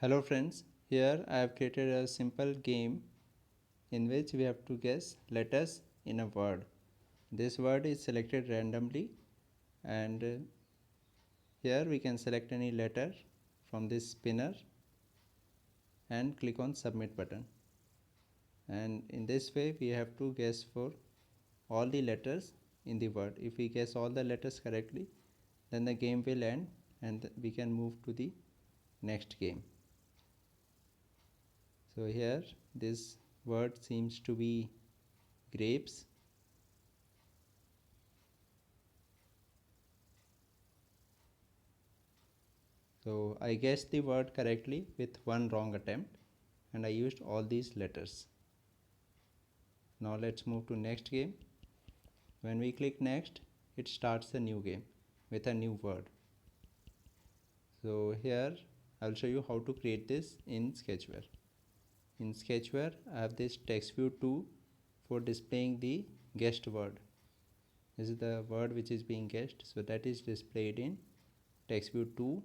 Hello friends, here I have created a simple game in which we have to guess letters in a word. This word is selected randomly and here we can select any letter from this spinner and click on submit button. And in this way we have to guess for all the letters in the word. If we guess all the letters correctly, then the game will end and we can move to the next game. So here this word seems to be grapes. So I guessed the word correctly with one wrong attempt and I used all these letters. Now let's move to next game. When we click next, it starts a new game with a new word. So here I'll show you how to create this in Sketchware. In Sketchware, I have this text view 2 for displaying the guessed word. This is the word which is being guessed, so that is displayed in text view 2.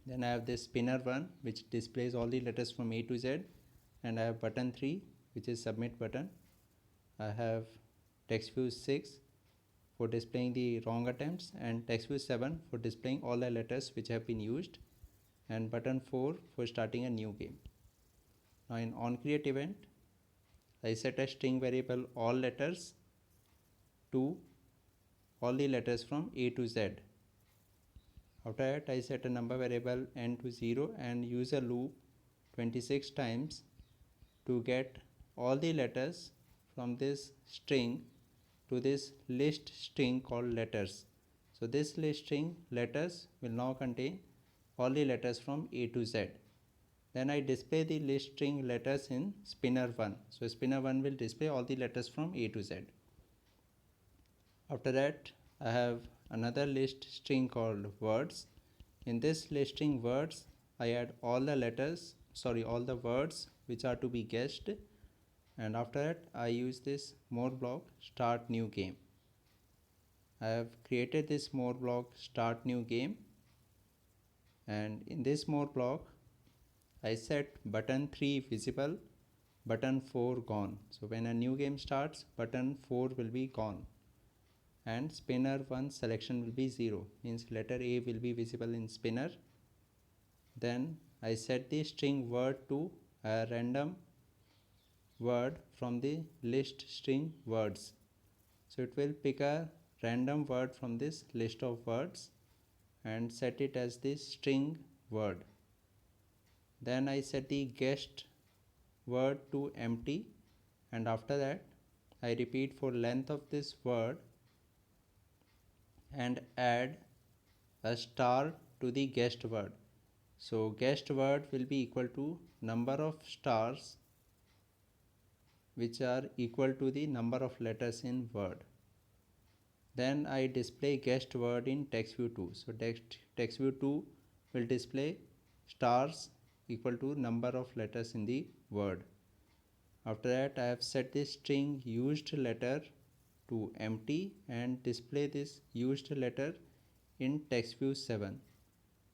Then I have this spinner 1 which displays all the letters from A to Z, and I have button 3 which is submit button. I have text view 6 for displaying the wrong attempts and text view 7 for displaying all the letters which have been used, and button 4 for starting a new game. Now in onCreate event, I set a string variable all letters to all the letters from A to Z. After that, I set a number variable n to 0 and use a loop 26 times to get all the letters from this string to this list string called letters. So this list string letters will now contain all the letters from A to Z. Then I display the list string letters in spinner 1. So spinner 1 will display all the letters from A to Z. After that, I have another list string called words. In this list string words, I add all the words which are to be guessed, and after that I use this more block start new game. I have created this more block start new game, and in this more block I set button 3 visible, button 4 gone. So when a new game starts, button 4 will be gone and spinner 1 selection will be 0, means letter A will be visible in spinner. Then I set the string word to a random word from the list string words. So it will pick a random word from this list of words and set it as the string word. Then I set the guessed word to empty, and after that I repeat for length of this word and add a star to the guessed word. So guessed word will be equal to number of stars which are equal to the number of letters in word. Then I display guessed word in text view 2. So text view 2 will display stars equal to number of letters in the word. After that, I have set this string used letter to empty and display this used letter in text view 7.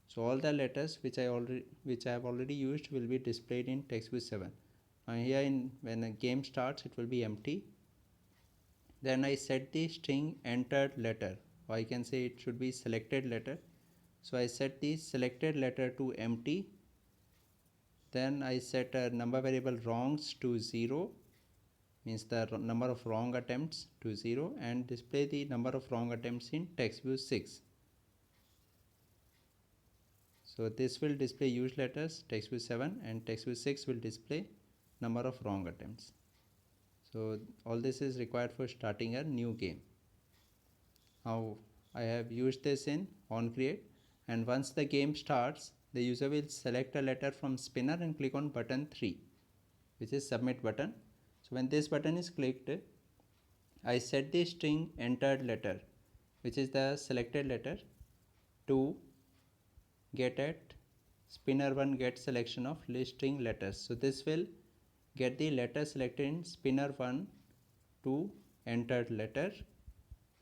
So all the letters which I have already used will be displayed in text view 7. Now here when a game starts, it will be empty. Then I set the string entered letter, or I can say it should be selected letter. So I set the selected letter to empty. Then I set a number variable wrongs to 0, means the number of wrong attempts to 0, and display the number of wrong attempts in text view 6. So this will display used letters text view 7, and text view 6 will display number of wrong attempts. So all this is required for starting a new game. Now I have used this in onCreate, and once the game starts, the user will select a letter from spinner and click on button 3, which is submit button. So when this button is clicked, I set the string entered letter, which is the selected letter, to get at spinner 1 get selection of list string letters. So this will get the letter selected in spinner 1 to entered letter,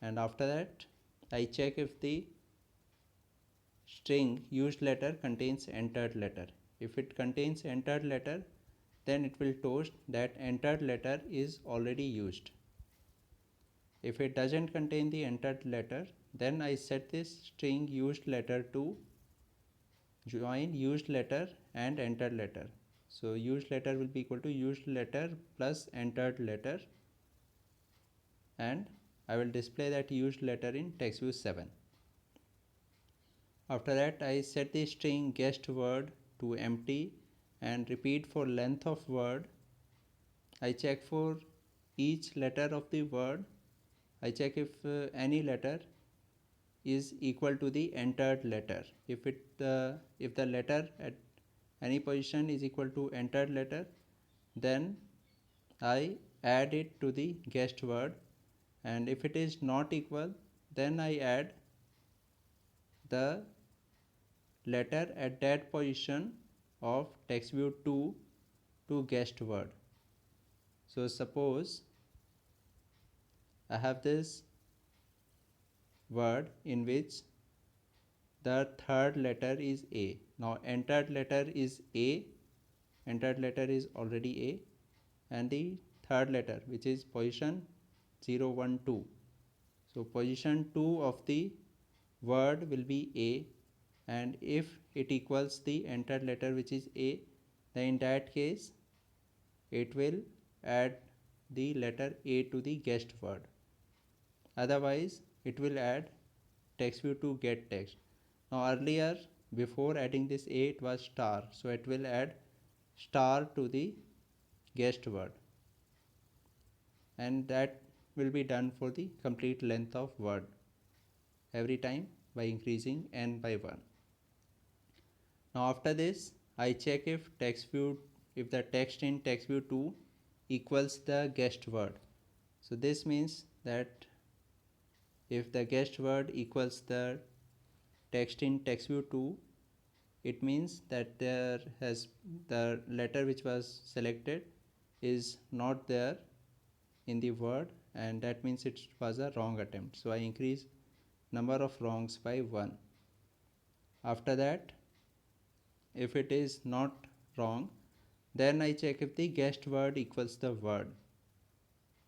and after that I check if the string used letter contains entered letter. If it contains entered letter, then it will toast that entered letter is already used. If it doesn't contain the entered letter, then I set this string used letter to join used letter and entered letter. So used letter will be equal to used letter plus entered letter, and I will display that used letter in text view 7. After that, I set the string guessed word to empty and repeat for length of word. I check for each letter of the word. I check if any letter is equal to the entered letter. If the letter at any position is equal to entered letter, then I add it to the guessed word, and if it is not equal, then I add the letter at that position of text view 2 to guessed word. So suppose I have this word in which the third letter is A. Now entered letter is A, entered letter is already A, and the third letter which is position 0, 1, 2. So position 2 of the word will be A, and if it equals the entered letter which is A, then in that case it will add the letter A to the guessed word. Otherwise it will add text view to get text. Now earlier, before adding this A, it was star, so it will add star to the guessed word, and that will be done for the complete length of word every time by increasing n by 1. Now after this, I check if the text in text view 2 equals the guessed word. So this means that if the guessed word equals the text in text view 2, it means that the letter which was selected is not there in the word, and that means it was a wrong attempt. So I increase number of wrongs by 1. After that, if it is not wrong, then I check if the guessed word equals the word.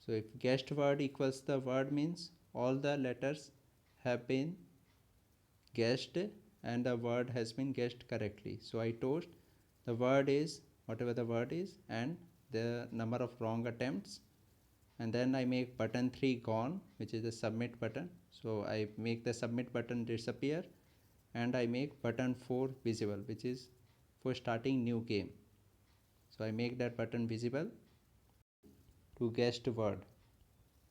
So if guessed word equals the word means all the letters have been guessed and the word has been guessed correctly. So I toast the word is whatever the word is and the number of wrong attempts, and then I make button 3 gone, which is the submit button. So I make the submit button disappear, and I make button 4 visible, which is for starting new game. So I make that button visible to guessed word,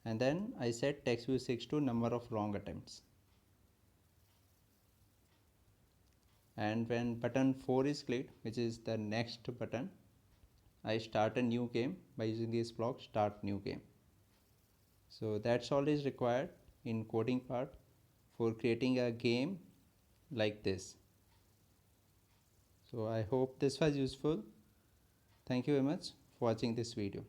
and then I set text view 6 to number of wrong attempts. And when button 4 is clicked, which is the next button, I start a new game by using this block start new game. So that's all is required in coding part for creating a game like this. So I hope this was useful. Thank you very much for watching this video.